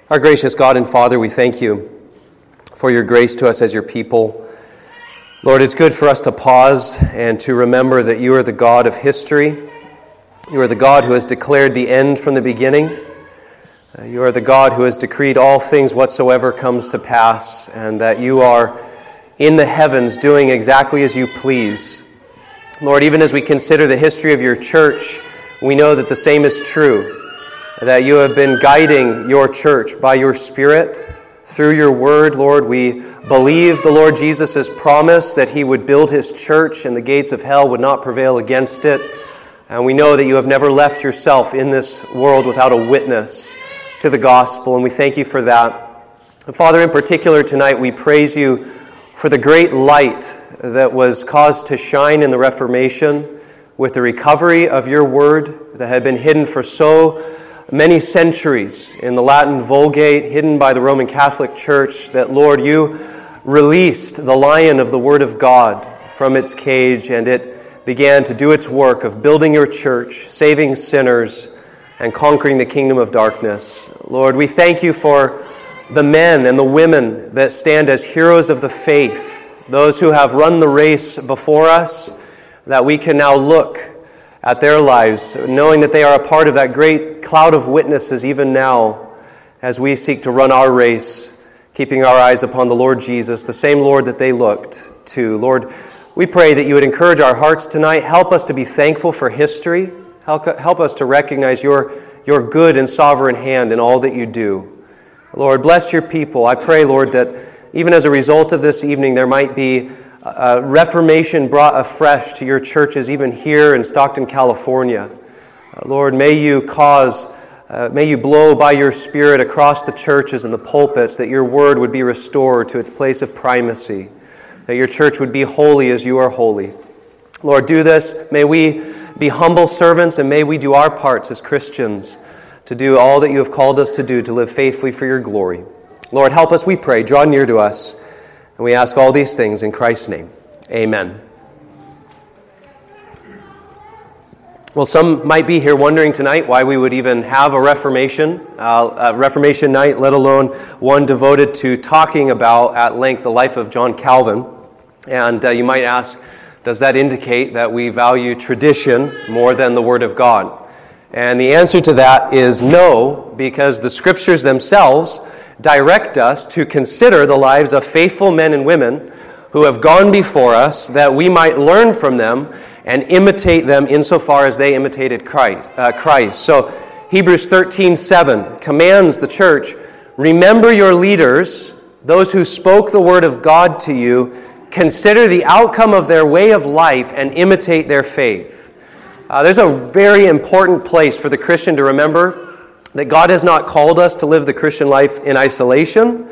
Our gracious God and Father, we thank you for your grace to us as your people. Lord, it's good for us to pause and to remember that you are the God of history. You are the God who has declared the end from the beginning. You are the God who has decreed all things whatsoever comes to pass, and that you are in the heavens doing exactly as you please. Lord, even as we consider the history of your church, we know that the same is true. That you have been guiding your church by your Spirit through your word. Lord, we believe the Lord Jesus' promise that he would build his church and the gates of hell would not prevail against it. And we know that you have never left yourself in this world without a witness to the gospel, and we thank you for that. And Father, in particular tonight, we praise you for the great light that was caused to shine in the Reformation with the recovery of your word that had been hidden for so many centuries in the Latin Vulgate, hidden by the Roman Catholic Church, that, Lord, you released the lion of the Word of God from its cage, and it began to do its work of building your church, saving sinners, and conquering the kingdom of darkness. Lord, we thank you for the men and the women that stand as heroes of the faith, those who have run the race before us, that we can now look at their lives, knowing that they are a part of that great cloud of witnesses even now as we seek to run our race, keeping our eyes upon the Lord Jesus, the same Lord that they looked to. Lord, we pray that you would encourage our hearts tonight. Help us to be thankful for history. Help us to recognize your good and sovereign hand in all that you do. Lord, bless your people. I pray, Lord, that even as a result of this evening, there might be reformation brought afresh to your churches, even here in Stockton, California. Lord, may you blow by your Spirit across the churches and the pulpits that your word would be restored to its place of primacy, that your church would be holy as you are holy. Lord, do this. May we be humble servants, and may we do our parts as Christians to do all that you have called us to do, to live faithfully for your glory. Lord, help us, we pray. Draw near to us. And we ask all these things in Christ's name. Amen. Well, some might be here wondering tonight why we would even have a Reformation night, let alone one devoted to talking about at length the life of John Calvin. And you might ask, does that indicate that we value tradition more than the Word of God? And the answer to that is no, because the Scriptures themselves direct us to consider the lives of faithful men and women who have gone before us, that we might learn from them and imitate them insofar as they imitated Christ. So Hebrews 13:7 commands the church, remember your leaders, those who spoke the word of God to you, consider the outcome of their way of life and imitate their faith. There's a very important place for the Christian to remember that God has not called us to live the Christian life in isolation,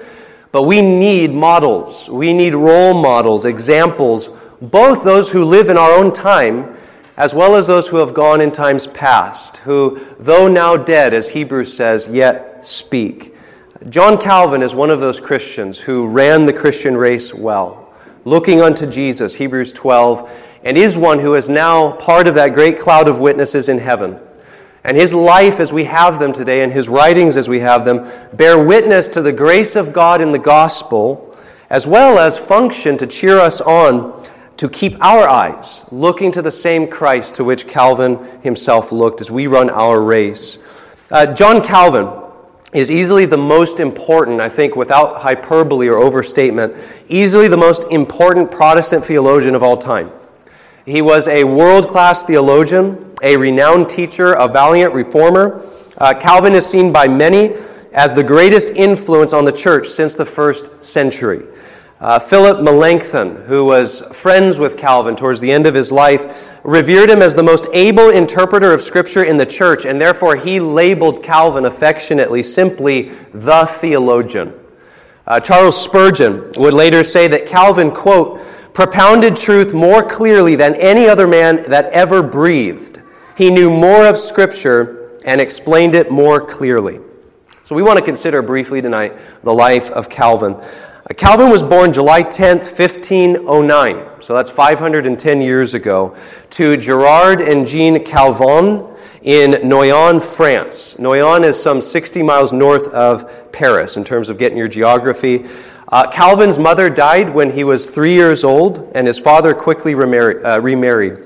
but we need models. We need role models, examples, both those who live in our own time, as well as those who have gone in times past, who, though now dead, as Hebrews says, yet speak. John Calvin is one of those Christians who ran the Christian race well, looking unto Jesus, Hebrews 12, and is one who is now part of that great cloud of witnesses in heaven. And his life as we have them today, and his writings as we have them, bear witness to the grace of God in the gospel, as well as function to cheer us on to keep our eyes looking to the same Christ to which Calvin himself looked as we run our race. John Calvin is easily the most important, I think, without hyperbole or overstatement, easily the most important Protestant theologian of all time. He was a world-class theologian, a renowned teacher, a valiant reformer. Calvin is seen by many as the greatest influence on the church since the first century. Philip Melanchthon, who was friends with Calvin towards the end of his life, revered him as the most able interpreter of Scripture in the church, and therefore he labeled Calvin affectionately simply the theologian. Charles Spurgeon would later say that Calvin, quote, propounded truth more clearly than any other man that ever breathed. He knew more of Scripture and explained it more clearly. So we want to consider briefly tonight the life of Calvin. Calvin was born July 10th, 1509, so that's 510 years ago, to Gerard and Jean Calvin in Noyon, France. Noyon is some 60 miles north of Paris in terms of getting your geography. Calvin's mother died when he was 3 years old, and his father quickly remarried.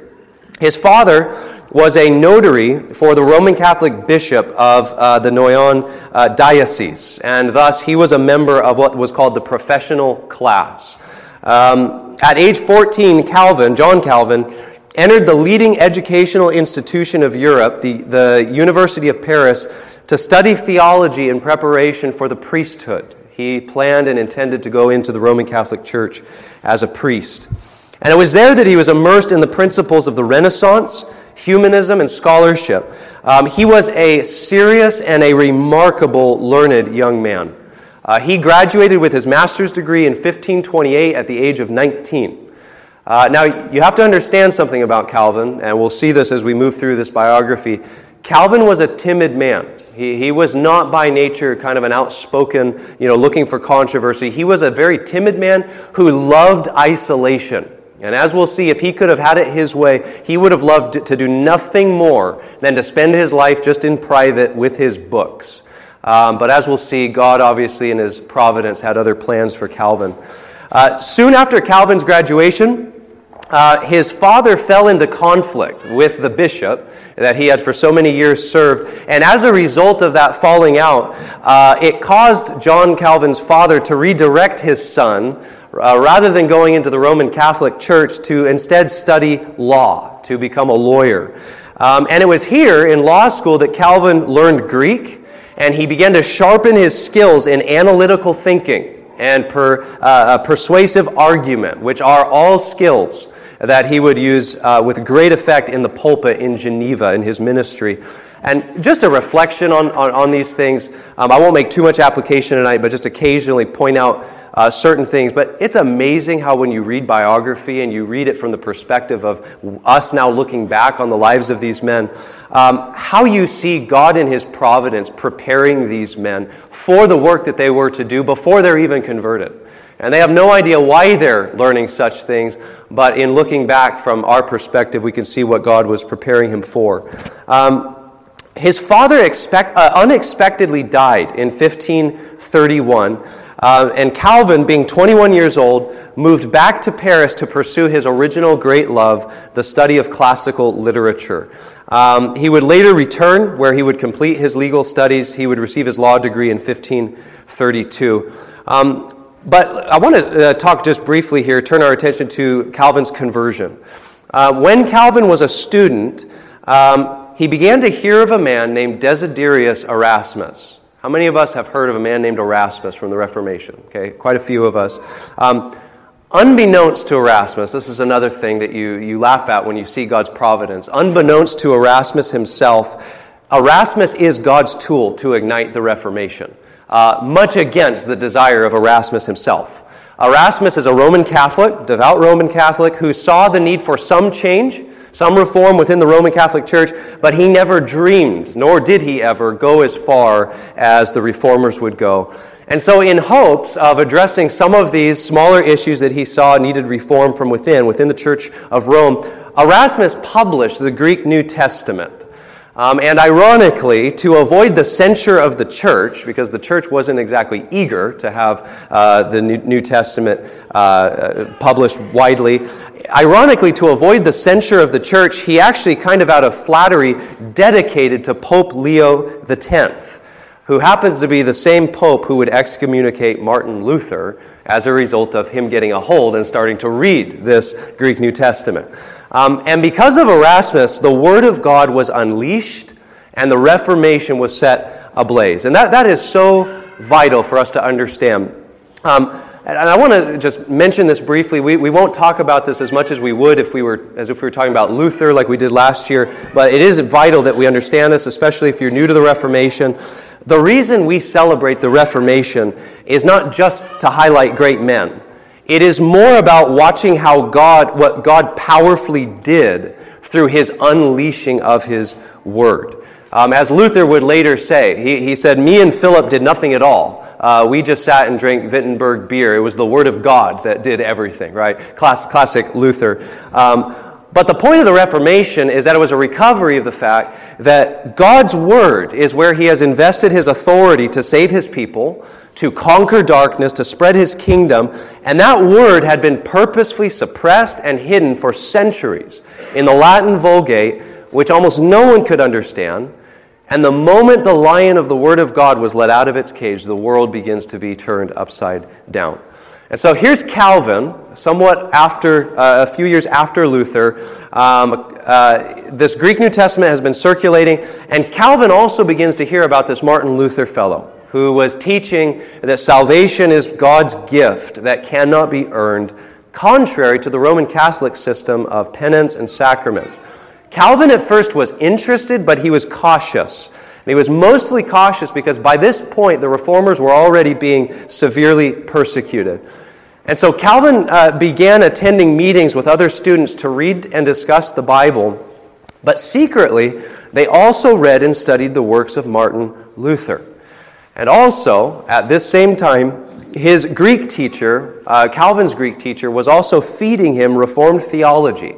His father was a notary for the Roman Catholic bishop of the Noyon diocese, and thus he was a member of what was called the professional class. At age 14, John Calvin, entered the leading educational institution of Europe, the University of Paris, to study theology in preparation for the priesthood. He planned and intended to go into the Roman Catholic Church as a priest. And it was there that he was immersed in the principles of the Renaissance, humanism, and scholarship. He was a serious and a remarkable learned young man. He graduated with his master's degree in 1528 at the age of 19. Now, you have to understand something about Calvin, and we'll see this as we move through this biography. Calvin was a timid man. He was not by nature kind of an outspoken, looking for controversy. He was a very timid man who loved isolation. And as we'll see, if he could have had it his way, he would have loved to do nothing more than to spend his life just in private with his books. But as we'll see, God obviously in his providence had other plans for Calvin. Soon after Calvin's graduation, his father fell into conflict with the bishop that he had for so many years served. And as a result of that falling out, it caused John Calvin's father to redirect his son, rather than going into the Roman Catholic Church, to instead study law, to become a lawyer. And it was here in law school that Calvin learned Greek, and he began to sharpen his skills in analytical thinking and persuasive argument, which are all skills that he would use with great effect in the pulpit in Geneva in his ministry. And just a reflection on these things. I won't make too much application tonight, but just occasionally point out certain things. But it's amazing how when you read biography and you read it from the perspective of us now looking back on the lives of these men, how you see God in his providence preparing these men for the work that they were to do before they're even converted. And they have no idea why they're learning such things, but in looking back from our perspective, we can see what God was preparing him for. His father unexpectedly died in 1531, and Calvin, being 21 years old, moved back to Paris to pursue his original great love, the study of classical literature. He would later return, where he would complete his legal studies. He would receive his law degree in 1532. But I want to talk just briefly here, turn our attention to Calvin's conversion. When Calvin was a student, he began to hear of a man named Desiderius Erasmus. How many of us have heard of a man named Erasmus from the Reformation? Okay, quite a few of us. Unbeknownst to Erasmus, this is another thing that you laugh at when you see God's providence. Unbeknownst to Erasmus himself, Erasmus is God's tool to ignite the Reformation. Much against the desire of Erasmus himself. Erasmus is a Roman Catholic, devout Roman Catholic, who saw the need for some change, some reform within the Roman Catholic Church, but he never dreamed, nor did he ever go as far as the reformers would go. And so in hopes of addressing some of these smaller issues that he saw needed reform from within the Church of Rome, Erasmus published the Greek New Testament. And ironically, to avoid the censure of the church, because the church wasn't exactly eager to have the New Testament published widely, ironically, to avoid the censure of the church, he actually, kind of out of flattery, dedicated to Pope Leo X, who happens to be the same pope who would excommunicate Martin Luther as a result of him getting a hold and starting to read this Greek New Testament. And because of Erasmus, the Word of God was unleashed and the Reformation was set ablaze. And that is so vital for us to understand. And I want to just mention this briefly. We won't talk about this as much as we would if we were talking about Luther like we did last year. But it is vital that we understand this, especially if you're new to the Reformation. The reason we celebrate the Reformation is not just to highlight great men. It is more about watching what God powerfully did through his unleashing of his word. As Luther would later say, he said, "Me and Philip did nothing at all. We just sat and drank Wittenberg beer. It was the word of God that did everything," right? Classic Luther. But the point of the Reformation is that it was a recovery of the fact that God's Word is where He has invested His authority to save His people, to conquer darkness, to spread His kingdom, and that Word had been purposefully suppressed and hidden for centuries in the Latin Vulgate, which almost no one could understand. And the moment the lion of the Word of God was let out of its cage, the world begins to be turned upside down. And so here's Calvin, somewhat after, a few years after Luther. This Greek New Testament has been circulating, and Calvin also begins to hear about this Martin Luther fellow who was teaching that salvation is God's gift that cannot be earned, contrary to the Roman Catholic system of penance and sacraments. Calvin at first was interested, but he was cautious. And he was mostly cautious because by this point, the reformers were already being severely persecuted. And so Calvin began attending meetings with other students to read and discuss the Bible, but secretly, they also read and studied the works of Martin Luther. And also, at this same time, his Greek teacher, Calvin's Greek teacher, was also feeding him Reformed theology.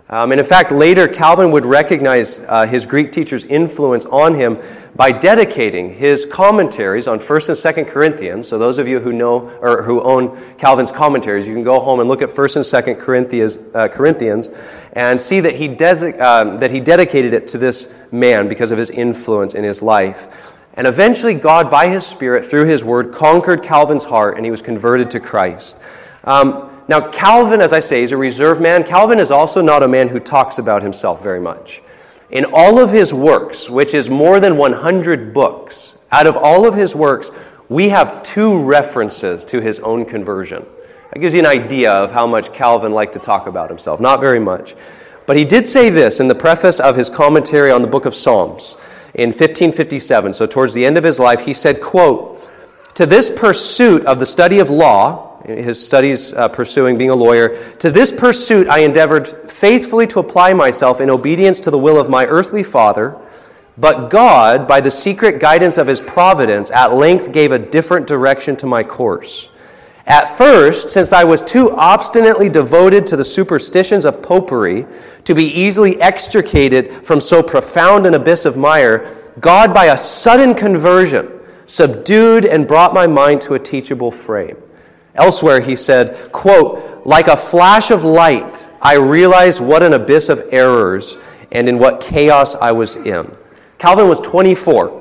And in fact, later Calvin would recognize his Greek teacher's influence on him by dedicating his commentaries on 1st and 2nd Corinthians. So those of you who know or who own Calvin's commentaries, you can go home and look at 1st and 2nd Corinthians and see that he dedicated it to this man because of his influence in his life. And eventually God, by His Spirit, through His Word, conquered Calvin's heart and he was converted to Christ. Now, Calvin, as I say, is a reserved man. Calvin is also not a man who talks about himself very much. In all of his works, which is more than 100 books, out of all of his works, we have 2 references to his own conversion. That gives you an idea of how much Calvin liked to talk about himself. Not very much. But he did say this in the preface of his commentary on the book of Psalms in 1557. So towards the end of his life, he said, quote, "To this pursuit of the study of law," his studies pursuing being a lawyer, "to this pursuit I endeavored faithfully to apply myself in obedience to the will of my earthly father, but God, by the secret guidance of His providence, at length gave a different direction to my course. At first, since I was too obstinately devoted to the superstitions of popery to be easily extricated from so profound an abyss of mire, God, by a sudden conversion, subdued and brought my mind to a teachable frame." Elsewhere he said, quote, "Like a flash of light, I realized what an abyss of errors and in what chaos I was in." Calvin was 24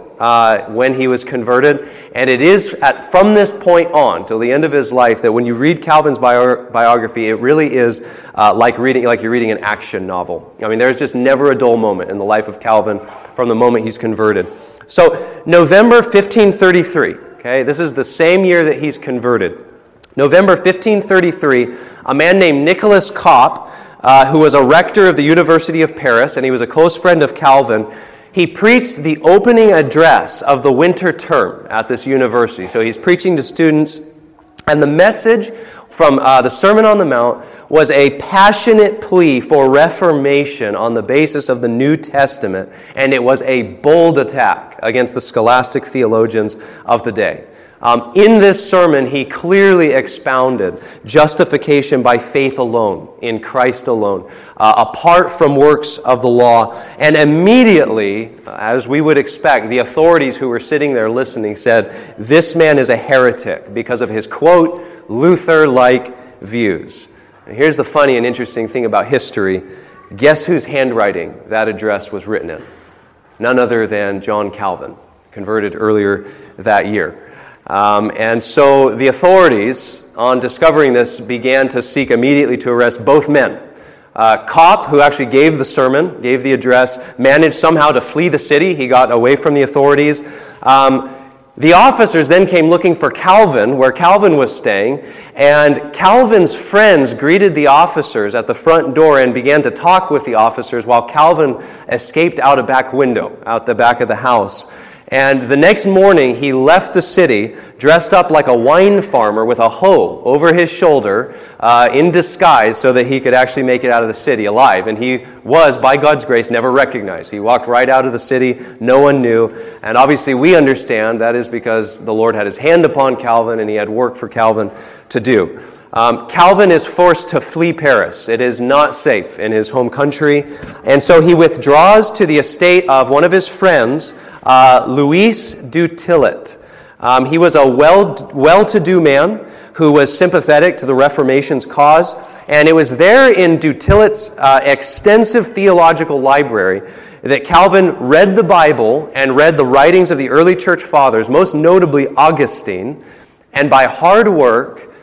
when he was converted, and it is from this point on till the end of his life that when you read Calvin's biography, it really is like you're reading an action novel. I mean, there's just never a dull moment in the life of Calvin from the moment he's converted. So, November 1533, okay, this is the same year that he's converted. November 1533, a man named Nicholas Cop, who was a rector of the University of Paris, and he was a close friend of Calvin, he preached the opening address of the winter term at this university. So he's preaching to students, and the message from the Sermon on the Mount was a passionate plea for reformation on the basis of the New Testament, and it was a bold attack against the scholastic theologians of the day. In this sermon, he clearly expounded justification by faith alone, in Christ alone, apart from works of the law. And immediately, as we would expect, the authorities who were sitting there listening said, "This man is a heretic because of his, quote, Luther-like views." And here's the funny and interesting thing about history. Guess whose handwriting that address was written in? None other than John Calvin, converted earlier that year. And so the authorities, on discovering this, began to seek immediately to arrest both men. Cop, who actually gave the sermon, gave the address, managed somehow to flee the city. He got away from the authorities. The officers then came looking for Calvin, where Calvin was staying, and Calvin's friends greeted the officers at the front door and began to talk with the officers while Calvin escaped out a back window, out the back of the house. And the next morning, he left the city dressed up like a wine farmer with a hoe over his shoulder in disguise so that he could actually make it out of the city alive. And he was, by God's grace, never recognized. He walked right out of the city. No one knew. And obviously, we understand that is because the Lord had His hand upon Calvin and He had work for Calvin to do. Calvin is forced to flee Paris. It is not safe in his home country. And so he withdraws to the estate of one of his friends, Louis du Tillet. He was a well-to-do man who was sympathetic to the Reformation's cause. And it was there in du Tillet's extensive theological library that Calvin read the Bible and read the writings of the early church fathers, most notably Augustine. And by hard work,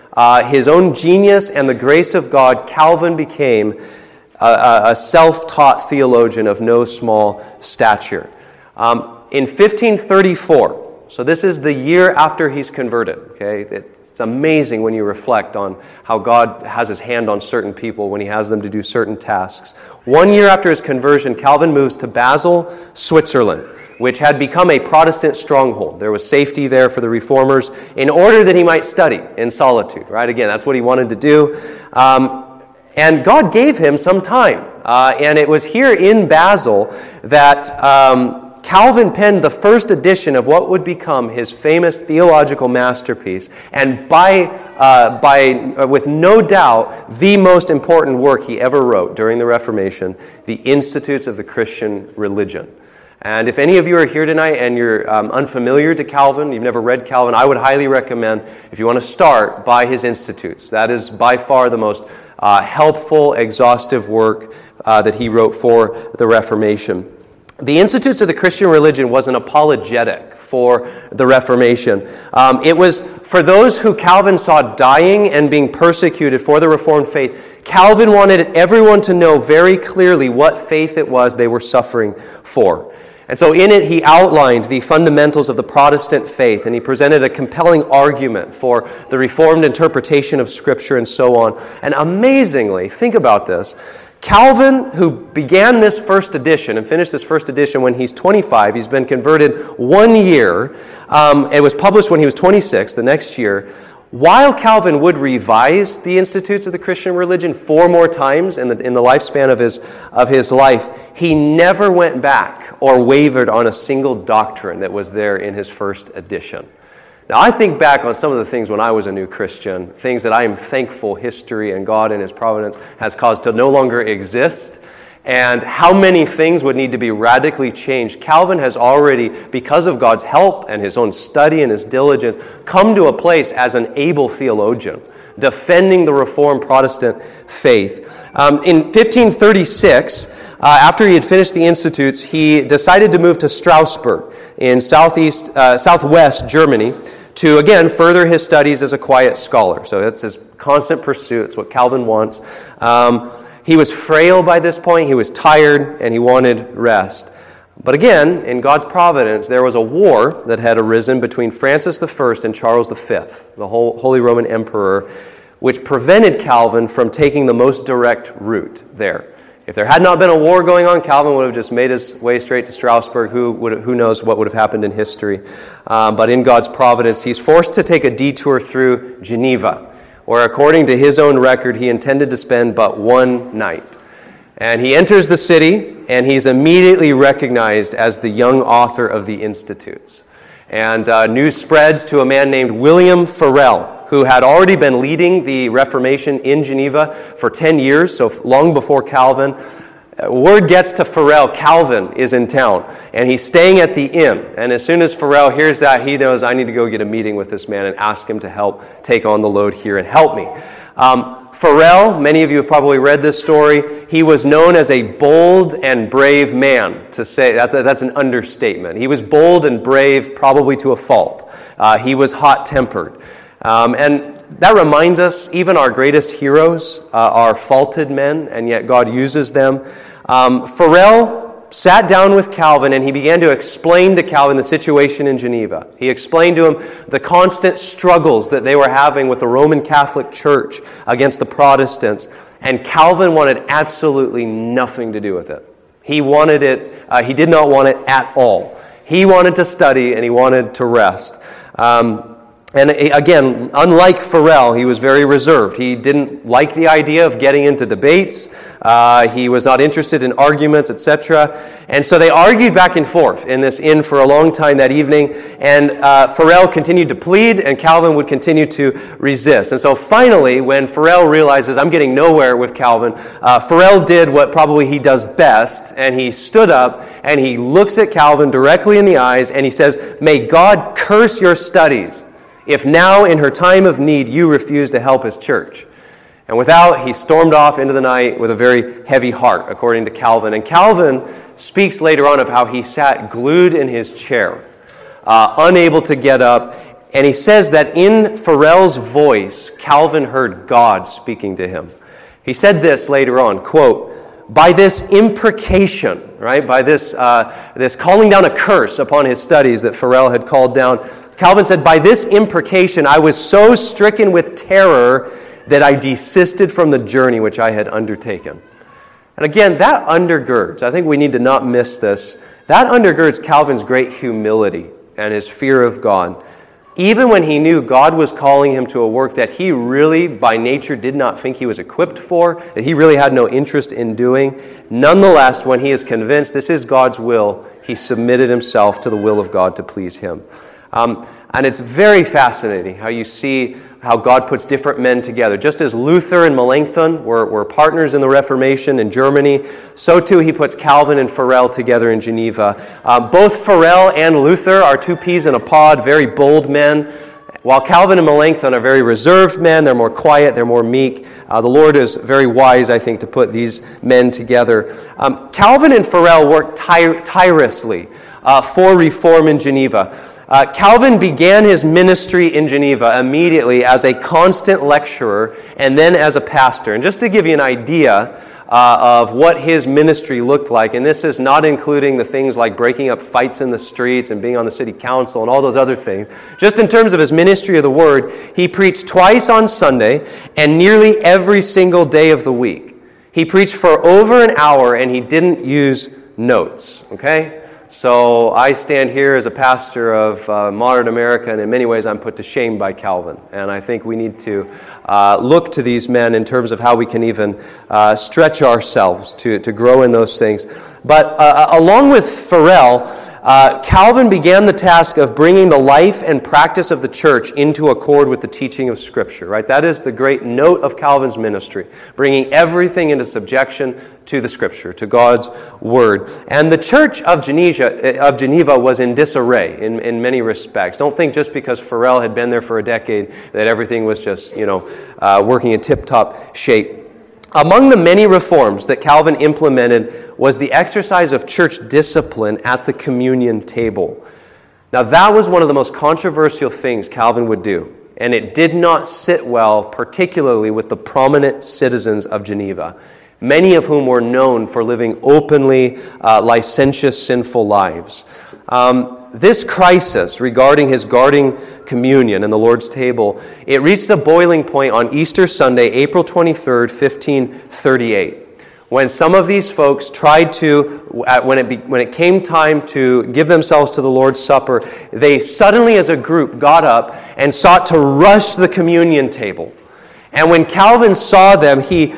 his own genius and the grace of God, Calvin became a self-taught theologian of no small stature. In 1534, so this is the year after he's converted, okay? It's amazing when you reflect on how God has his hand on certain people when he has them to do certain tasks. 1 year after his conversion, Calvin moves to Basel, Switzerland, which had become a Protestant stronghold. There was safety there for the reformers in order that he might study in solitude, right? Again, that's what he wanted to do. And God gave him some time. And it was here in Basel that Calvin penned the first edition of what would become his famous theological masterpiece, and with no doubt the most important work he ever wrote during the Reformation, the Institutes of the Christian Religion. And if any of you are here tonight and you're unfamiliar to Calvin, you've never read Calvin, I would highly recommend, if you want to start, by his Institutes. That is by far the most helpful, exhaustive work that he wrote for the Reformation. The Institutes of the Christian Religion was an apologetic for the Reformation. It was for those who Calvin saw dying and being persecuted for the Reformed faith. Calvin wanted everyone to know very clearly what faith it was they were suffering for. And so in it, he outlined the fundamentals of the Protestant faith, and he presented a compelling argument for the Reformed interpretation of Scripture and so on. And amazingly, think about this, Calvin, who began this first edition and finished this first edition when he's 25, he's been converted 1 year. It was published when he was 26, the next year. While Calvin would revise the Institutes of the Christian Religion 4 more times in the lifespan of his life, he never went back or wavered on a single doctrine that was there in his first edition. Now, I think back on some of the things when I was a new Christian, things that I am thankful history and God in His providence has caused to no longer exist, and how many things would need to be radically changed. Calvin has already, because of God's help and his own study and his diligence, come to a place as an able theologian, defending the Reformed Protestant faith. In 1536, after he had finished the Institutes, he decided to move to Strasbourg in southwest Germany to, again, further his studies as a quiet scholar. So that's his constant pursuit. It's what Calvin wants. He was frail by this point. He was tired, and he wanted rest. But again, in God's providence, there was a war that had arisen between Francis I and Charles V, the Holy Roman Emperor, which prevented Calvin from taking the most direct route there. If there had not been a war going on, Calvin would have just made his way straight to Strasbourg. Who knows what would have happened in history. But in God's providence, he's forced to take a detour through Geneva, where according to his own record, he intended to spend but 1 night. And he enters the city, and he's immediately recognized as the young author of the Institutes. And news spreads to a man named William Farel, who had already been leading the Reformation in Geneva for 10 years, so long before Calvin. Word gets to Farel, Calvin is in town, and he's staying at the inn. And as soon as Farel hears that, he knows, I need to go get a meeting with this man and ask him to help take on the load here and help me. Farel, many of you have probably read this story, he was known as a bold and brave man. To say that's an understatement. He was bold and brave, probably to a fault. He was hot-tempered. And that reminds us, even our greatest heroes are faulted men, and yet God uses them. Farel sat down with Calvin, and he began to explain to Calvin the situation in Geneva. He explained to him the constant struggles that they were having with the Roman Catholic Church against the Protestants, and Calvin wanted absolutely nothing to do with it. He wanted it. He did not want it at all. He wanted to study, and he wanted to rest. And again, unlike Farel, he was very reserved. He didn't like the idea of getting into debates. He was not interested in arguments, etc. And so they argued back and forth in this inn for a long time that evening. And Farel continued to plead, and Calvin would continue to resist. And so finally, when Farel realizes, I'm getting nowhere with Calvin, Farel did what probably he does best, and he stood up, and he looks at Calvin directly in the eyes, and he says, "May God curse your studies, if now in her time of need you refuse to help his church." And without, he stormed off into the night with a very heavy heart, according to Calvin. And Calvin speaks later on of how he sat glued in his chair, unable to get up. And he says that in Farel's voice, Calvin heard God speaking to him. He said this later on, quote, "By this imprecation," right, by this calling down a curse upon his studies that Farel had called down, Calvin said, "By this imprecation, I was so stricken with terror that I desisted from the journey which I had undertaken." And again, that undergirds, I think we need to not miss this, that undergirds Calvin's great humility and his fear of God. Even when he knew God was calling him to a work that he really, by nature, did not think he was equipped for, that he really had no interest in doing, nonetheless, when he is convinced this is God's will, he submitted himself to the will of God to please him. And it's very fascinating how you see how God puts different men together. Just as Luther and Melanchthon were partners in the Reformation in Germany, so too he puts Calvin and Farel together in Geneva. Both Farel and Luther are two peas in a pod, very bold men, while Calvin and Melanchthon are very reserved men. They're more quiet, they're more meek. The Lord is very wise, I think, to put these men together. Calvin and Farel worked tirelessly for reform in Geneva. Calvin began his ministry in Geneva immediately as a constant lecturer and then as a pastor. And just to give you an idea of what his ministry looked like, and this is not including the things like breaking up fights in the streets and being on the city council and all those other things. Just in terms of his ministry of the word, he preached twice on Sunday and nearly every single day of the week. He preached for over an hour and he didn't use notes, okay? So I stand here as a pastor of modern America, and in many ways I'm put to shame by Calvin. And I think we need to look to these men in terms of how we can even stretch ourselves to grow in those things. But along with Farel, Calvin began the task of bringing the life and practice of the church into accord with the teaching of Scripture, right? That is the great note of Calvin's ministry, bringing everything into subjection to the Scripture, to God's Word. And the church of Geneva was in disarray in many respects. Don't think just because Farel had been there for a decade that everything was just, working in tip-top shape. Among the many reforms that Calvin implemented was the exercise of church discipline at the communion table. Now, that was one of the most controversial things Calvin would do, and it did not sit well, particularly with the prominent citizens of Geneva, many of whom were known for living openly licentious, sinful lives. This crisis regarding his guarding communion and the Lord's table, it reached a boiling point on Easter Sunday, April 23rd, 1538, when some of these folks tried to, when it came time to give themselves to the Lord's Supper, they suddenly as a group got up and sought to rush the communion table. And when Calvin saw them, he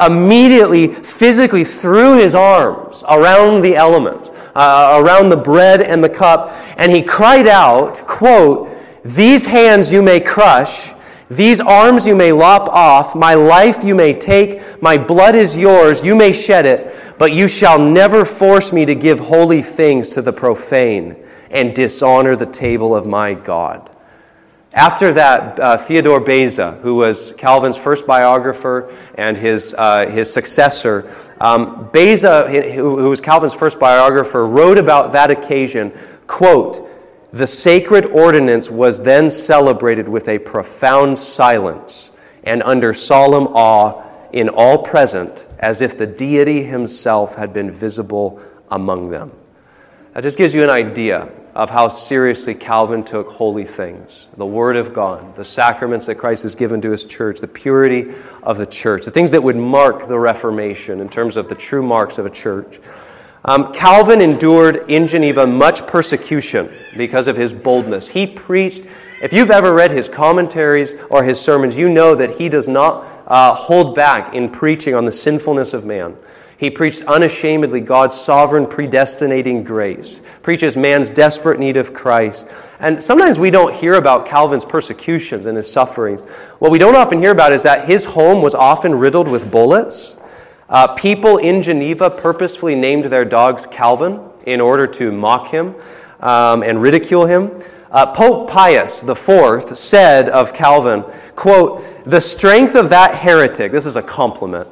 immediately physically threw his arms around the elements, around the bread and the cup, and he cried out, quote, "These hands you may crush, these arms you may lop off, my life you may take, my blood is yours, you may shed it, but you shall never force me to give holy things to the profane and dishonor the table of my God." After that, Theodore Beza, who was Calvin's first biographer and his successor, Beza, who was Calvin's first biographer, wrote about that occasion, quote, "The sacred ordinance was then celebrated with a profound silence and under solemn awe in all present, as if the deity himself had been visible among them." That just gives you an idea of how seriously Calvin took holy things, the Word of God, the sacraments that Christ has given to His church, the purity of the church, the things that would mark the Reformation in terms of the true marks of a church. Calvin endured in Geneva much persecution because of his boldness. He preached If you've ever read his commentaries or his sermons, you know that he does not hold back in preaching on the sinfulness of man. He preached unashamedly God's sovereign predestinating grace, preaches man's desperate need of Christ. And sometimes we don't hear about Calvin's persecutions and his sufferings. What we don't often hear about is that his home was often riddled with bullets. People in Geneva purposefully named their dogs Calvin in order to mock him and ridicule him. Pope Pius IV said of Calvin, quote, "The strength of that heretic," this is a compliment,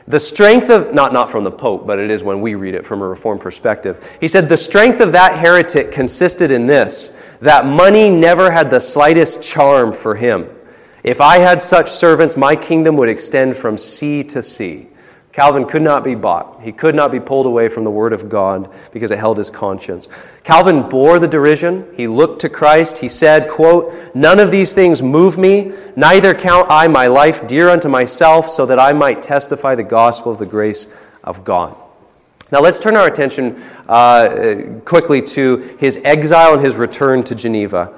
"the strength of," not from the Pope, but it is when we read it from a Reformed perspective. He said, "The strength of that heretic consisted in this, that money never had the slightest charm for him. If I had such servants, my kingdom would extend from sea to sea." Calvin could not be bought. He could not be pulled away from the Word of God because it held his conscience. Calvin bore the derision. He looked to Christ. He said, quote, "None of these things move me, neither count I my life dear unto myself, so that I might testify the gospel of the grace of God." Now let's turn our attention quickly to his exile and his return to Geneva.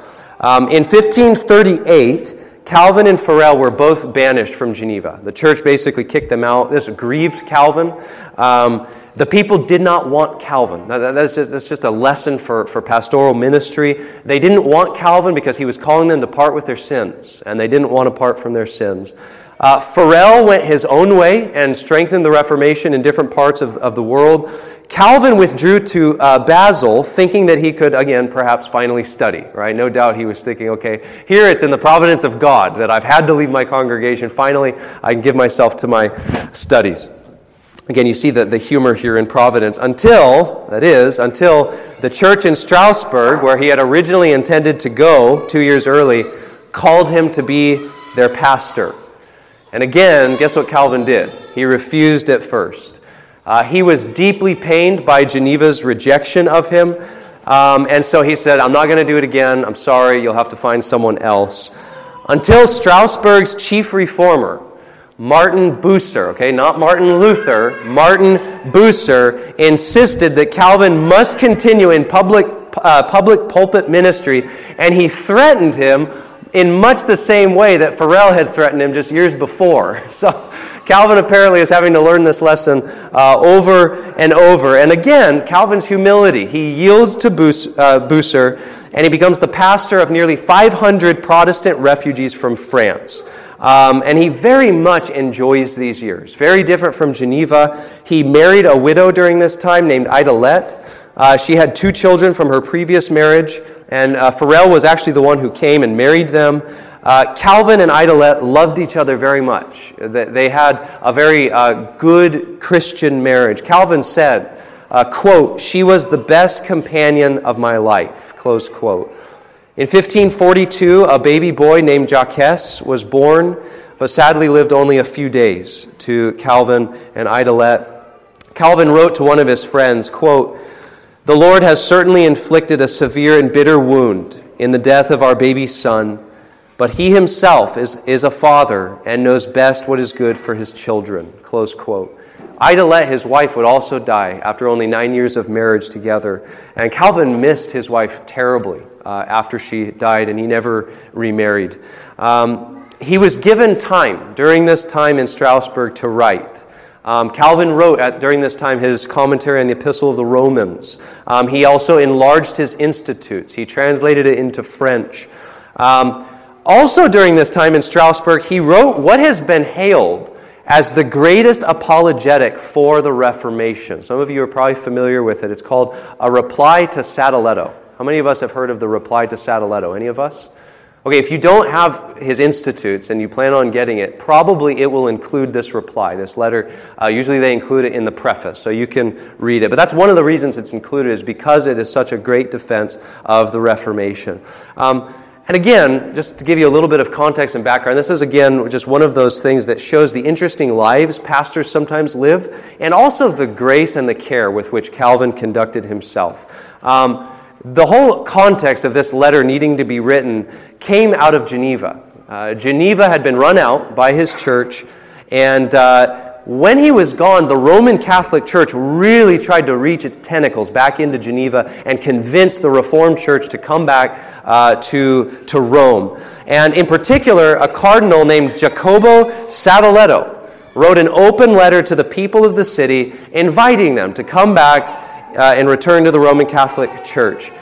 In 1538, Calvin and Farel were both banished from Geneva. The church basically kicked them out. This grieved Calvin. The people did not want Calvin. That's just a lesson for pastoral ministry. They didn't want Calvin because he was calling them to part with their sins, and they didn't want to part from their sins. Farel went his own way and strengthened the Reformation in different parts of the world. Calvin withdrew to Basel, thinking that he could, again, perhaps finally study, right? No doubt he was thinking, okay, here it's in the providence of God that I've had to leave my congregation. Finally, I can give myself to my studies. Again, you see the humor here in providence until the church in Strasbourg, where he had originally intended to go 2 years early, called him to be their pastor. And again, guess what Calvin did? He refused at first. He was deeply pained by Geneva's rejection of him. And so he said, "I'm not going to do it again. I'm sorry. You'll have to find someone else." Until Strasbourg's chief reformer, Martin Bucer, okay, not Martin Luther, Martin Bucer, insisted that Calvin must continue in public pulpit ministry, and he threatened him in much the same way that Farel had threatened him just years before. So Calvin apparently is having to learn this lesson over and over. And again, Calvin's humility. He yields to Bucer, and he becomes the pastor of nearly 500 Protestant refugees from France. And he very much enjoys these years. Very different from Geneva. He married a widow during this time named Idelette. She had 2 children from her previous marriage, and Farel was actually the one who came and married them. Calvin and Idelette loved each other very much. They had a very good Christian marriage. Calvin said, quote, "She was the best companion of my life," close quote. In 1542, a baby boy named Jacques was born, but sadly lived only a few days to Calvin and Idelette. Calvin wrote to one of his friends, quote, "The Lord has certainly inflicted a severe and bitter wound in the death of our baby son, but he himself is a father and knows best what is good for his children," close quote. Idelette, his wife, would also die after only 9 years of marriage together. And Calvin missed his wife terribly after she died, and he never remarried. He was given time during this time in Strasbourg to write. Calvin wrote during this time his commentary on the Epistle of the Romans. He also enlarged his institutes. He translated it into French. Also during this time in Strasbourg, he wrote what has been hailed as the greatest apologetic for the Reformation. Some of you are probably familiar with it. It's called A Reply to Sadoleto. How many of us have heard of the Reply to Sadoleto? Any of us? Okay, if you don't have his institutes and you plan on getting it, probably it will include this reply, this letter. Usually they include it in the preface, so you can read it. But that's one of the reasons it's included, is because it is such a great defense of the Reformation. And again, just to give you a little bit of context and background, this is again just one of those things that shows the interesting lives pastors sometimes live, and also the grace and the care with which Calvin conducted himself. The whole context of this letter needing to be written came out of Geneva. Geneva had been run out by his church, and when he was gone, the Roman Catholic Church really tried to reach its tentacles back into Geneva and convince the Reformed Church to come back to Rome. And in particular, a cardinal named Jacopo Sadoleto wrote an open letter to the people of the city inviting them to come back and return to the Roman Catholic Church.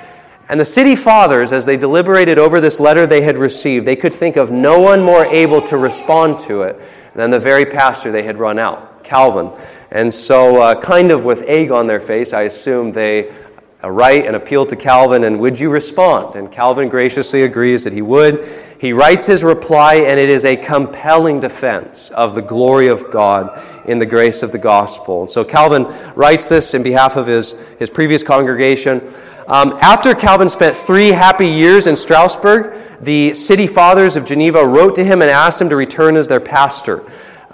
And the city fathers, as they deliberated over this letter they had received, they could think of no one more able to respond to it than the very pastor they had run out, Calvin. And so, kind of with egg on their face, I assume they write and appeal to Calvin, and would you respond? And Calvin graciously agrees that he would. He writes his reply, and it is a compelling defense of the glory of God in the grace of the gospel. So Calvin writes this in behalf of his previous congregation. After Calvin spent 3 happy years in Strasbourg, the city fathers of Geneva wrote to him and asked him to return as their pastor.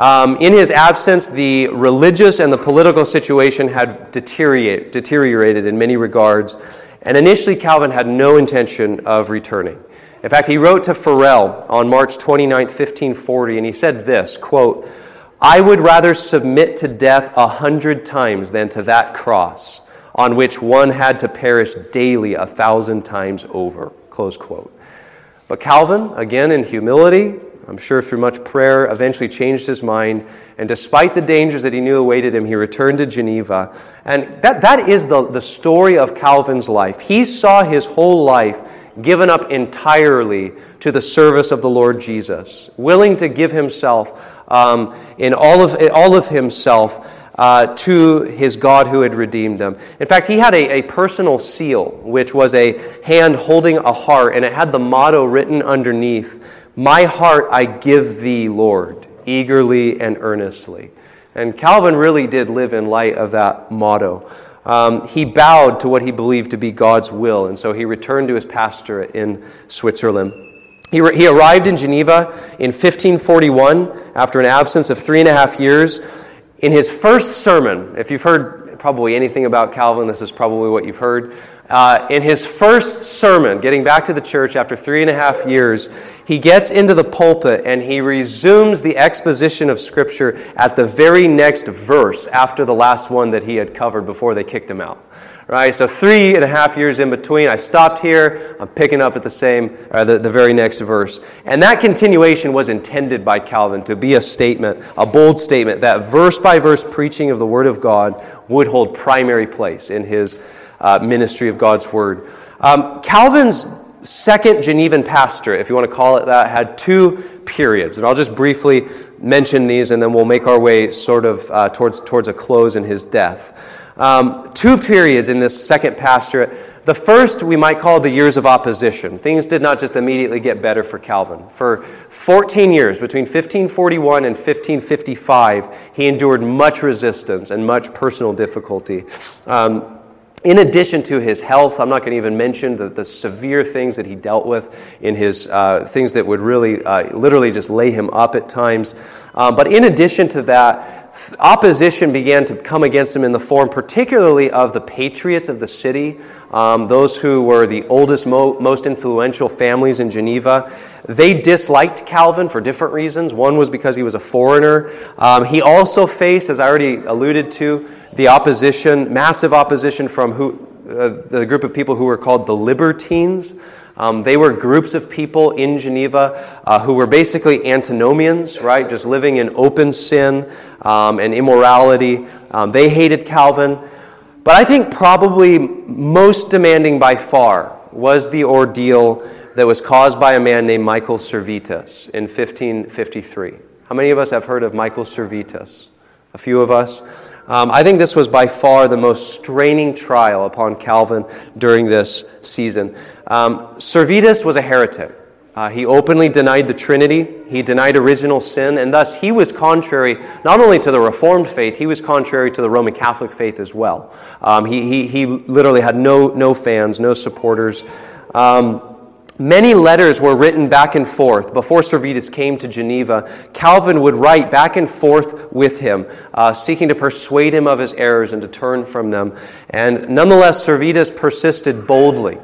In his absence, the religious and the political situation had deteriorated in many regards, and initially Calvin had no intention of returning. In fact, he wrote to Farel on March 29, 1540, and he said this, quote, "I would rather submit to death 100 times than to that cross, on which one had to perish daily 1,000 times over," close quote. But Calvin, again in humility, I'm sure through much prayer, eventually changed his mind, and despite the dangers that he knew awaited him, he returned to Geneva. And that is the story of Calvin's life. He saw his whole life given up entirely to the service of the Lord Jesus, willing to give himself in all of himself to his God who had redeemed him. In fact, he had a personal seal, which was a hand holding a heart, and it had the motto written underneath, "My heart I give thee, Lord, eagerly and earnestly." And Calvin really did live in light of that motto. He bowed to what he believed to be God's will, and so he returned to his pastorate in Switzerland. He arrived in Geneva in 1541 after an absence of 3.5 years. In his first sermon, if you've heard probably anything about Calvin, this is probably what you've heard. In his first sermon, getting back to the church after 3.5 years, he gets into the pulpit and he resumes the exposition of Scripture at the very next verse after the last one that he had covered before they kicked him out. Right? So 3.5 years in between, I stopped here, I'm picking up at the very next verse. And that continuation was intended by Calvin to be a statement, a bold statement, that verse-by-verse preaching of the Word of God would hold primary place in his ministry of God's Word. Calvin's second Genevan pastorate, if you want to call it that, had 2 periods. And I'll just briefly mention these, and then we'll make our way sort of towards a close in his death. 2 periods in this second pastorate. The first we might call the years of opposition. Things did not just immediately get better for Calvin. For 14 years, between 1541 and 1555, he endured much resistance and much personal difficulty. In addition to his health, I'm not going to even mention the severe things that he dealt with in his things that would really literally just lay him up at times. But in addition to that, opposition began to come against him in the form particularly of the patriots of the city, those who were the oldest, most influential families in Geneva. They disliked Calvin for different reasons. One was because he was a foreigner. He also faced, as I already alluded to, the opposition, massive opposition from the group of people who were called the Libertines. They were groups of people in Geneva who were basically antinomians, right? Just living in open sin and immorality. They hated Calvin. But I think probably most demanding by far was the ordeal that was caused by a man named Michael Servetus in 1553. How many of us have heard of Michael Servetus? A few of us. I think this was by far the most straining trial upon Calvin during this season. Servetus was a heretic. He openly denied the Trinity. He denied original sin, and thus he was contrary not only to the Reformed faith, he was contrary to the Roman Catholic faith as well. He literally had no fans, no supporters. Many letters were written back and forth. Before Servetus came to Geneva, Calvin would write back and forth with him, seeking to persuade him of his errors and to turn from them. And nonetheless, Servetus persisted boldly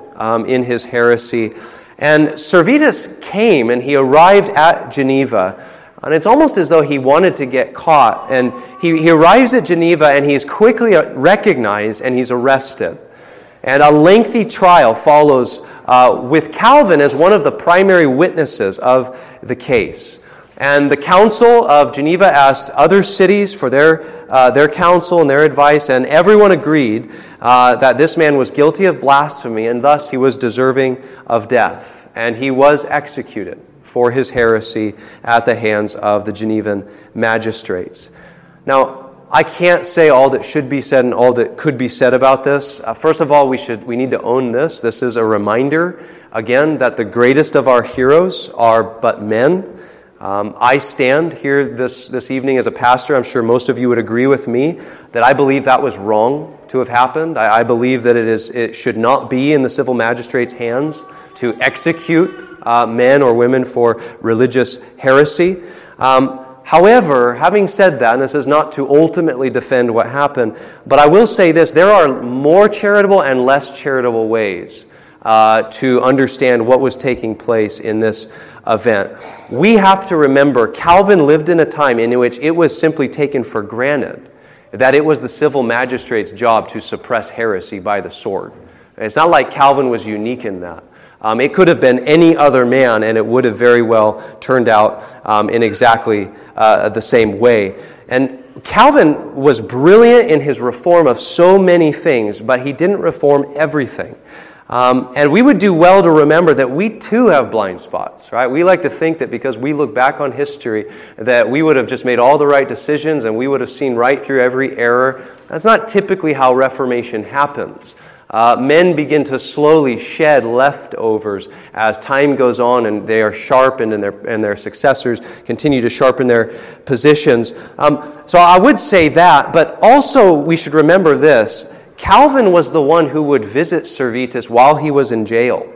in his heresy. And Servetus came and he arrived at Geneva And it's almost as though he wanted to get caught. And he arrives at Geneva, and he is quickly recognized, and he's arrested. And a lengthy trial follows with Calvin as one of the primary witnesses of the case. And the Council of Geneva asked other cities for their counsel and their advice, and everyone agreed that this man was guilty of blasphemy, and thus he was deserving of death. And he was executed for his heresy at the hands of the Genevan magistrates. Now, I can't say all that should be said and all that could be said about this. First of all, we need to own this. This is a reminder, again, that the greatest of our heroes are but men. I stand here this evening as a pastor. I'm sure most of you would agree with me that I believe that was wrong to have happened. I believe that it should not be in the civil magistrate's hands to execute men or women for religious heresy. However, having said that, and this is not to ultimately defend what happened, but I will say this: there are more charitable and less charitable ways to understand what was taking place in this event. We have to remember Calvin lived in a time in which it was simply taken for granted that it was the civil magistrate's job to suppress heresy by the sword. It's not like Calvin was unique in that. It could have been any other man, and it would have very well turned out in exactly the same way. And Calvin was brilliant in his reform of so many things, but he didn't reform everything. And we would do well to remember that we too have blind spots, right? We like to think that because we look back on history that we would have just made all the right decisions and we would have seen right through every error. That's not typically how Reformation happens. Men begin to slowly shed leftovers as time goes on, and they are sharpened, and their successors continue to sharpen their positions. So I would say that, but also we should remember this. Calvin was the one who would visit Servetus while he was in jail,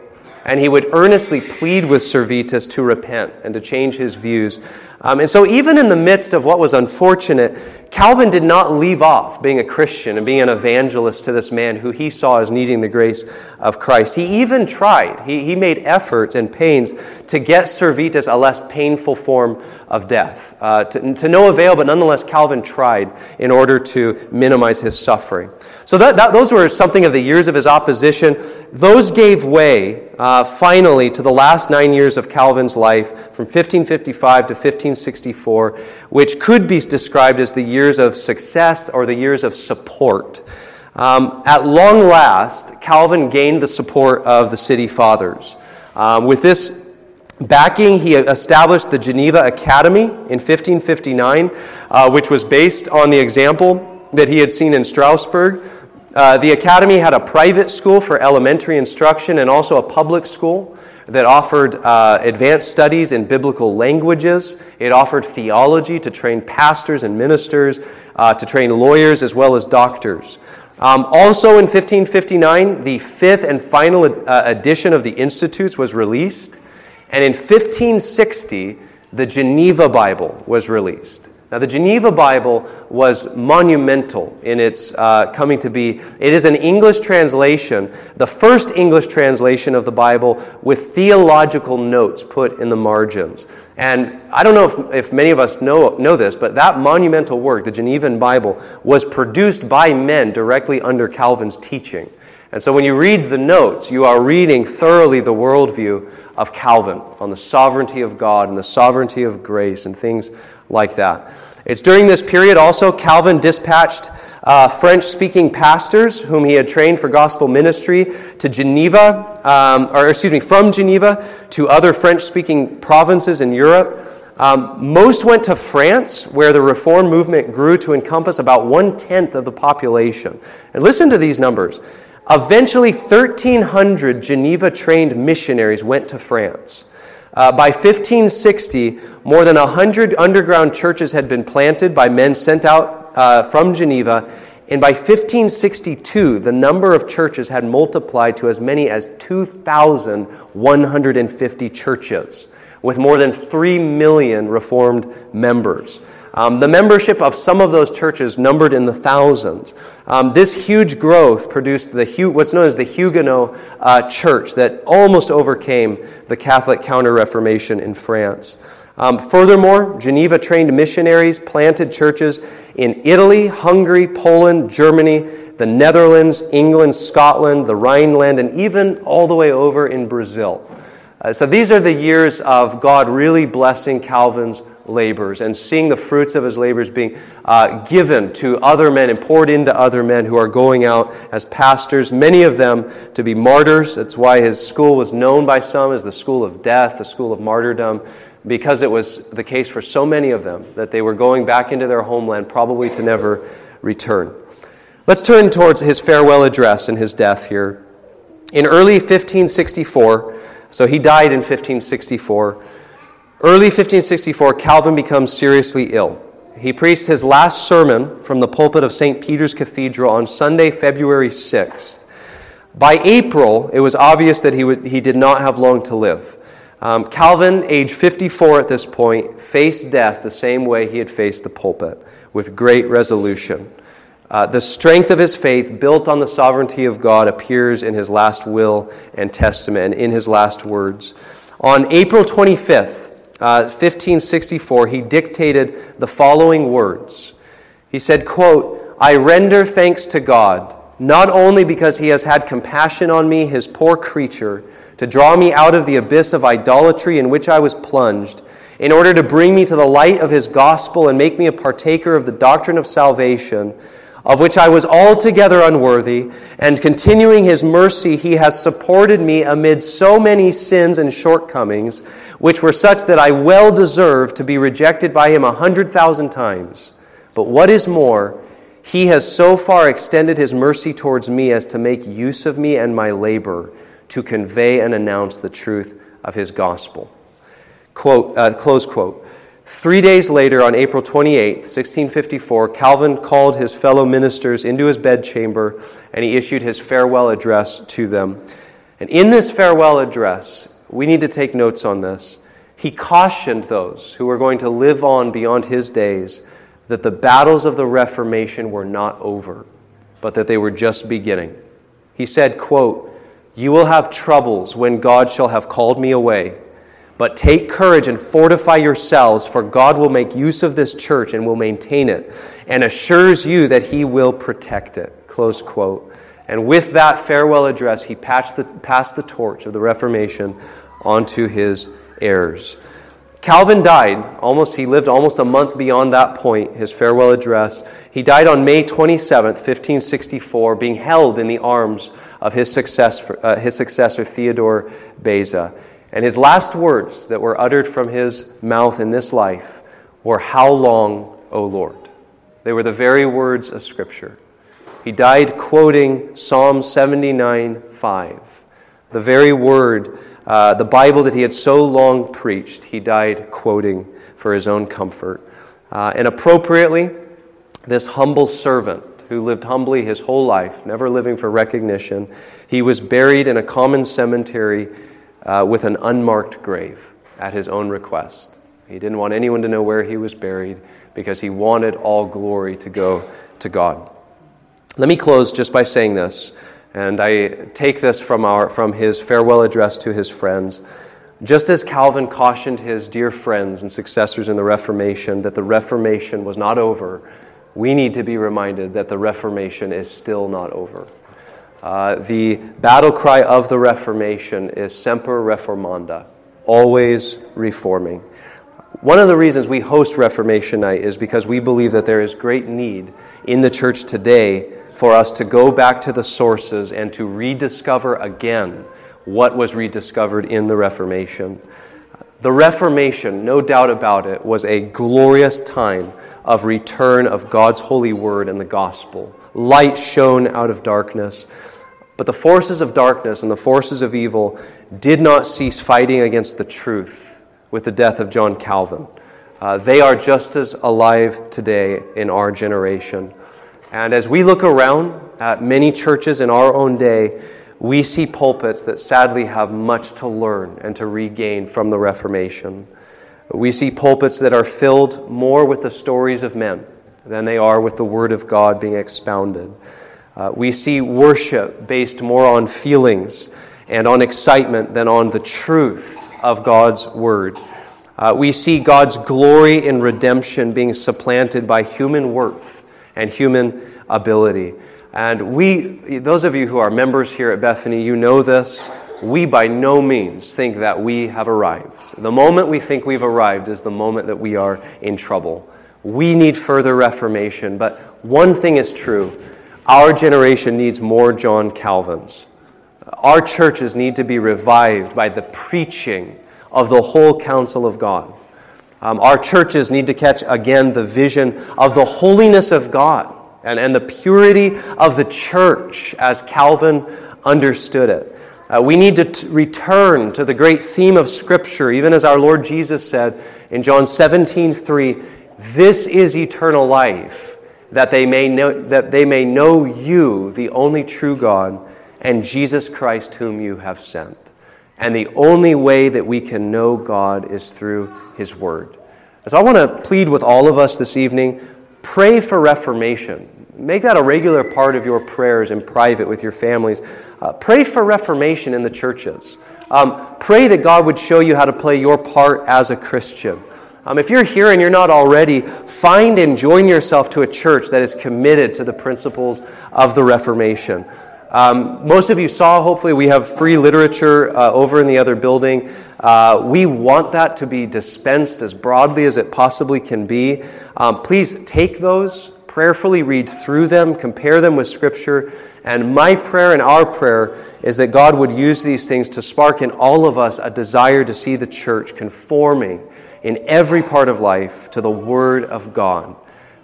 and he would earnestly plead with Servetus to repent and to change his views. And so even in the midst of what was unfortunate, Calvin did not leave off being a Christian and being an evangelist to this man who he saw as needing the grace of Christ. He even tried. He made efforts and pains to get Servetus a less painful form of death. To no avail, but nonetheless Calvin tried in order to minimize his suffering. So those were something of the years of his opposition. Those gave way finally to the last 9 years of Calvin's life from 1555 to 1564, which could be described as the years of success or the years of support. At long last, Calvin gained the support of the city fathers. With this backing, he established the Geneva Academy in 1559, which was based on the example that he had seen in Strasbourg. The academy had a private school for elementary instruction and also a public school that offered advanced studies in biblical languages. It offered theology to train pastors and ministers, to train lawyers as well as doctors. Also in 1559, the fifth and final edition of the Institutes was released. And in 1560, the Geneva Bible was released. Now, the Geneva Bible was monumental in its coming to be. It is an English translation, the first English translation of the Bible with theological notes put in the margins. And I don't know if many of us know this, but that monumental work, the Genevan Bible, was produced by men directly under Calvin's teaching. And so when you read the notes, you are reading thoroughly the worldview of Calvin on the sovereignty of God and the sovereignty of grace and things like that. It's during this period also Calvin dispatched French-speaking pastors whom he had trained for gospel ministry to Geneva, from Geneva to other French-speaking provinces in Europe. Most went to France, where the Reform movement grew to encompass about 1/10 of the population. And listen to these numbers. Eventually, 1,300 Geneva-trained missionaries went to France. By 1560, more than 100 underground churches had been planted by men sent out from Geneva, and by 1562, the number of churches had multiplied to as many as 2,150 churches, with more than 3 million Reformed members. The membership of some of those churches numbered in the thousands. This huge growth produced what's known as the Huguenot Church that almost overcame the Catholic Counter-Reformation in France. Furthermore, Geneva-trained missionaries planted churches in Italy, Hungary, Poland, Germany, the Netherlands, England, Scotland, the Rhineland, and even all the way over in Brazil. So these are the years of God really blessing Calvin's labors and seeing the fruits of his labors being given to other men and poured into other men who are going out as pastors, many of them to be martyrs. That's why his school was known by some as the school of death, the school of martyrdom, because it was the case for so many of them that they were going back into their homeland, probably to never return. Let's turn towards his farewell address and his death here. In early 1564, so he died in 1564, early 1564, Calvin becomes seriously ill. He preached his last sermon from the pulpit of St. Peter's Cathedral on Sunday, February 6th. By April, it was obvious that he did not have long to live. Calvin, age 54 at this point, faced death the same way he had faced the pulpit, with great resolution. The strength of his faith, built on the sovereignty of God, appears in his last will and testament and in his last words. On April 25th, 1564, he dictated the following words. He said, quote, "I render thanks to God, not only because he has had compassion on me, his poor creature, to draw me out of the abyss of idolatry in which I was plunged, in order to bring me to the light of his gospel and make me a partaker of the doctrine of salvation, of which I was altogether unworthy, and continuing his mercy, he has supported me amid so many sins and shortcomings, which were such that I well deserved to be rejected by him 100,000 times. But what is more, he has so far extended his mercy towards me as to make use of me and my labor to convey and announce the truth of his gospel." Close quote. 3 days later, on April 28, 1654, Calvin called his fellow ministers into his bedchamber and he issued his farewell address to them. And in this farewell address, we need to take notes on this. He cautioned those who were going to live on beyond his days that the battles of the Reformation were not over, but that they were just beginning. He said, quote, "You will have troubles when God shall have called me away. But take courage and fortify yourselves, for God will make use of this church and will maintain it, and assures you that he will protect it." Close quote. And with that farewell address, he passed the torch of the Reformation onto his heirs. Calvin died. He lived almost a month beyond that point, his farewell address. He died on May 27th, 1564, being held in the arms of his successor, Theodore Beza. And his last words that were uttered from his mouth in this life were, "How long, O Lord?" They were the very words of Scripture. He died quoting Psalm 79:5, the very word, the Bible that he had so long preached. He died quoting for his own comfort. And appropriately, this humble servant who lived humbly his whole life, never living for recognition, he was buried in a common cemetery with an unmarked grave at his own request. He didn't want anyone to know where he was buried because he wanted all glory to go to God. Let me close just by saying this, and I take this from his farewell address to his friends. Just as Calvin cautioned his dear friends and successors in the Reformation that the Reformation was not over, we need to be reminded that the Reformation is still not over. The battle cry of the Reformation is Semper Reformanda, always reforming. One of the reasons we host Reformation Night is because we believe that there is great need in the church today for us to go back to the sources and to rediscover again what was rediscovered in the Reformation. The Reformation, no doubt about it, was a glorious time of return of God's holy word and the gospel. Light shone out of darkness. But the forces of darkness and the forces of evil did not cease fighting against the truth with the death of John Calvin. They are just as alive today in our generation. And as we look around at many churches in our own day, we see pulpits that sadly have much to learn and to regain from the Reformation. We see pulpits that are filled more with the stories of men than they are with the Word of God being expounded. We see worship based more on feelings and on excitement than on the truth of God's Word. We see God's glory in redemption being supplanted by human worth and human ability. And those of you who are members here at Bethany, you know this. We by no means think that we have arrived. The moment we think we've arrived is the moment that we are in trouble. We need further reformation, but one thing is true. Our generation needs more John Calvins. Our churches need to be revived by the preaching of the whole counsel of God. Our churches need to catch again the vision of the holiness of God and the purity of the church as Calvin understood it. We need to return to the great theme of Scripture, even as our Lord Jesus said in John 17:3, "This is eternal life, that they may know you, the only true God, and Jesus Christ whom you have sent." And the only way that we can know God is through His Word. So I want to plead with all of us this evening, pray for reformation. Make that a regular part of your prayers in private with your families. Pray for reformation in the churches. Pray that God would show you how to play your part as a Christian. If you're here and you're not already, find and join yourself to a church that is committed to the principles of the Reformation. Most of you saw, hopefully, we have free literature over in the other building. We want that to be dispensed as broadly as it possibly can be. Please take those, prayerfully read through them, compare them with Scripture. And my prayer and our prayer is that God would use these things to spark in all of us a desire to see the church conforming in every part of life to the Word of God,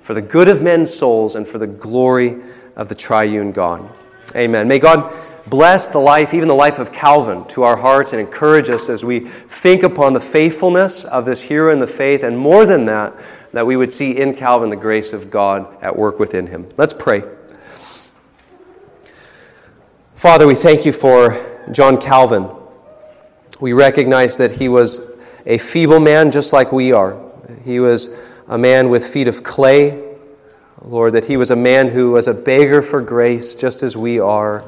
for the good of men's souls and for the glory of the triune God. Amen. May God bless the life, even the life of Calvin, to our hearts and encourage us as we think upon the faithfulness of this hero in the faith, and more than that, that we would see in Calvin the grace of God at work within him. Let's pray. Father, we thank you for John Calvin. We recognize that he was a feeble man just like we are. He was a man with feet of clay. Lord, that he was a man who was a beggar for grace just as we are.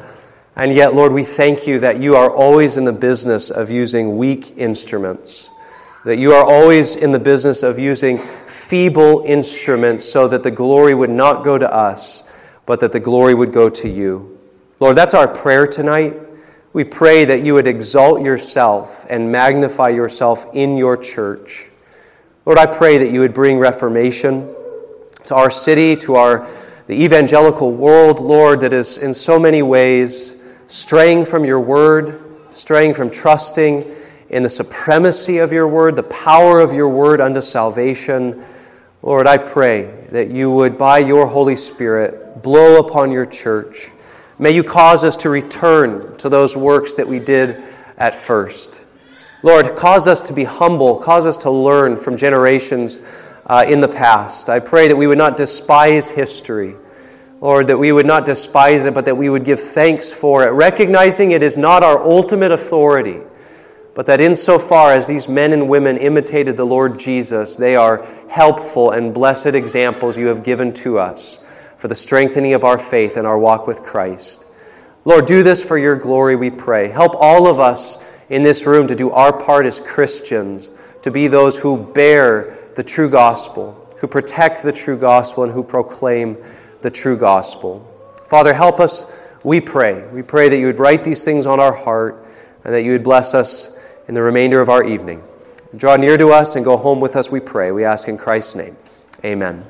And yet, Lord, we thank you that you are always in the business of using weak instruments. That you are always in the business of using feeble instruments so that the glory would not go to us, but that the glory would go to you. Lord, that's our prayer tonight. We pray that you would exalt yourself and magnify yourself in your church. Lord, I pray that you would bring reformation to our city, to the evangelical world, Lord, that is in so many ways straying from your word, straying from trusting in the supremacy of your word, the power of your word unto salvation. Lord, I pray that you would, by your Holy Spirit, blow upon your church. May you cause us to return to those works that we did at first. Lord, cause us to be humble, cause us to learn from generations in the past. I pray that we would not despise history, Lord, that we would not despise it, but that we would give thanks for it, recognizing it is not our ultimate authority, but that insofar as these men and women imitated the Lord Jesus, they are helpful and blessed examples you have given to us for the strengthening of our faith and our walk with Christ. Lord, do this for your glory, we pray. Help all of us in this room to do our part as Christians, to be those who bear the true gospel, who protect the true gospel, and who proclaim the true gospel. Father, help us, we pray. We pray that you would write these things on our heart and that you would bless us in the remainder of our evening. Draw near to us and go home with us, we pray. We ask in Christ's name. Amen.